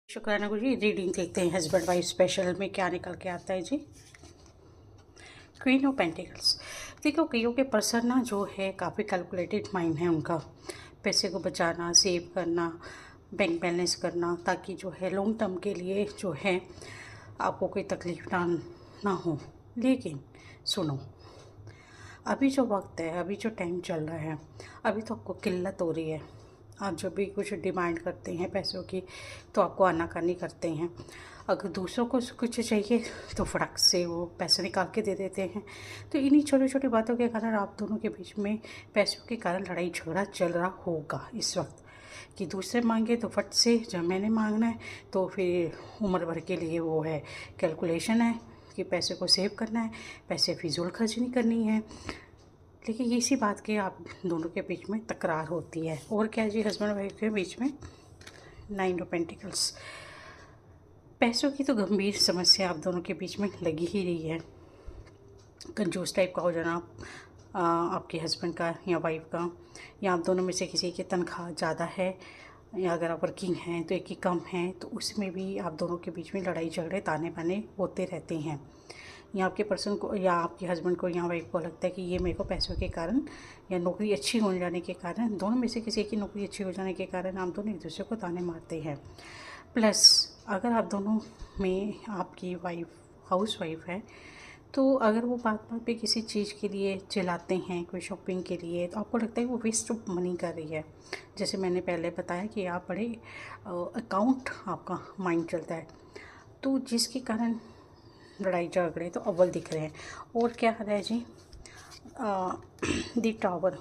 शुक्राना गुरु जी। रीडिंग देखते हैं हस्बैंड वाइफ स्पेशल में क्या निकल के आता है जी। Queen of pentacles. देखो, कईयों के पर्सन ना जो है काफ़ी कैलकुलेटेड माइंड है उनका। पैसे को बचाना, सेव करना, बैंक बैलेंस करना, ताकि जो है लॉन्ग टर्म के लिए जो है आपको कोई तकलीफ ना हो। लेकिन सुनो, अभी जो वक्त है, अभी जो टाइम चल रहा है, अभी तो आपको किल्लत हो रही है। आप जब भी कुछ डिमांड करते हैं पैसों की तो आपको आनाकानी करते हैं। अगर दूसरों को कुछ चाहिए तो फटाक से वो पैसे निकाल के दे देते हैं। तो इन्हीं छोटी छोटी बातों के कारण आप दोनों के बीच में पैसों के कारण लड़ाई झगड़ा चल रहा होगा इस वक्त। कि दूसरे मांगे तो फट से, जब मैंने मांगना है तो फिर उम्र भर के लिए वो है कैलकुलेशन है कि पैसे को सेव करना है, पैसे फिजूल खर्च नहीं करनी है। लेकिन इसी बात के आप दोनों के बीच में तकरार होती है। और क्या जी, हस्बैंड वाइफ के बीच में 9 ऑफ पेंटिकल्स। पैसों की तो गंभीर समस्या आप दोनों के बीच में लगी ही रही है। कंजूस टाइप का हो जाना आपके हस्बैंड का या वाइफ का, या आप दोनों में से किसी की तनख्वाह ज़्यादा है, या अगर आप वर्किंग हैं तो एक की कम है, तो उसमें भी आप दोनों के बीच में लड़ाई झगड़े ताने बाने होते रहते हैं। या आपके पर्सन को या आपके हस्बैंड को या वाइफ को लगता है कि ये मेरे को पैसों के कारण या नौकरी अच्छी हो जाने के कारण, दोनों में से किसी की नौकरी अच्छी हो जाने के कारण आप दोनों एक दूसरे को ताने मारते हैं। प्लस अगर आप दोनों में आपकी वाइफ हाउस वाइफ है तो अगर वो बात बात पे किसी चीज़ के लिए चिल्लाते हैं, कोई शॉपिंग के लिए, तो आपको लगता है वो वेस्ट ऑफ मनी कर रही है। जैसे मैंने पहले बताया कि आप बड़े अकाउंट आपका माइंड चलता है, तो जिसके कारण लड़ाई झगड़े तो अव्वल दिख रहे हैं। और क्या है रहा है जी, दी टावर।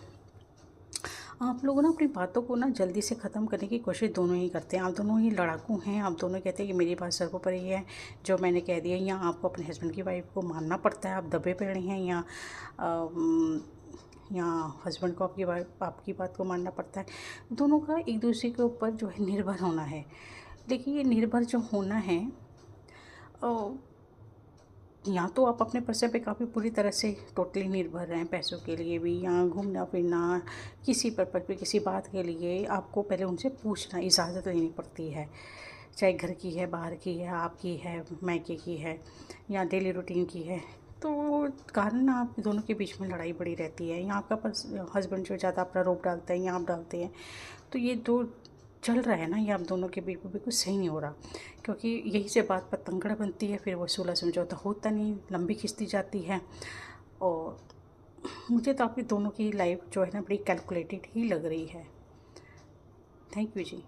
आप लोग ना अपनी बातों को ना जल्दी से ख़त्म करने की कोशिश दोनों ही करते हैं। आप दोनों ही लड़ाकू हैं। आप दोनों कहते हैं कि मेरी बात सर्वोपरि है, जो मैंने कह दिया। या आपको अपने हस्बैंड की वाइफ को मानना पड़ता है, आप दबे पड़े हैं, या हस्बैंड को आपकी बात को मानना पड़ता है। दोनों का एक दूसरे के ऊपर जो है निर्भर होना है। देखिए, ये निर्भर जो होना है, या तो आप अपने पर्सन पे काफ़ी पूरी तरह से टोटली निर्भर हैं पैसों के लिए भी, या घूमना फिरना किसी पर्पज पे, किसी बात के लिए आपको पहले उनसे पूछना, इजाज़त लेनी पड़ती है। चाहे घर की है, बाहर की है, आपकी है, मायके की है, या डेली रूटीन की है। तो कारण आप दोनों के बीच में लड़ाई बड़ी रहती है। या आपका हस्बैंड जो ज़्यादा अपना रोप डालता है या आप डालते हैं, तो ये दो चल रहा है ना, ये आप दोनों के बीच में बिल्कुल सही नहीं हो रहा। क्योंकि यही से बात पतंगड़ बनती है, फिर वो सुलह समझौता होता नहीं, लंबी खिंचती जाती है। और मुझे तो आपकी दोनों की लाइफ जो है ना बड़ी कैलकुलेटेड ही लग रही है। Thank you ji.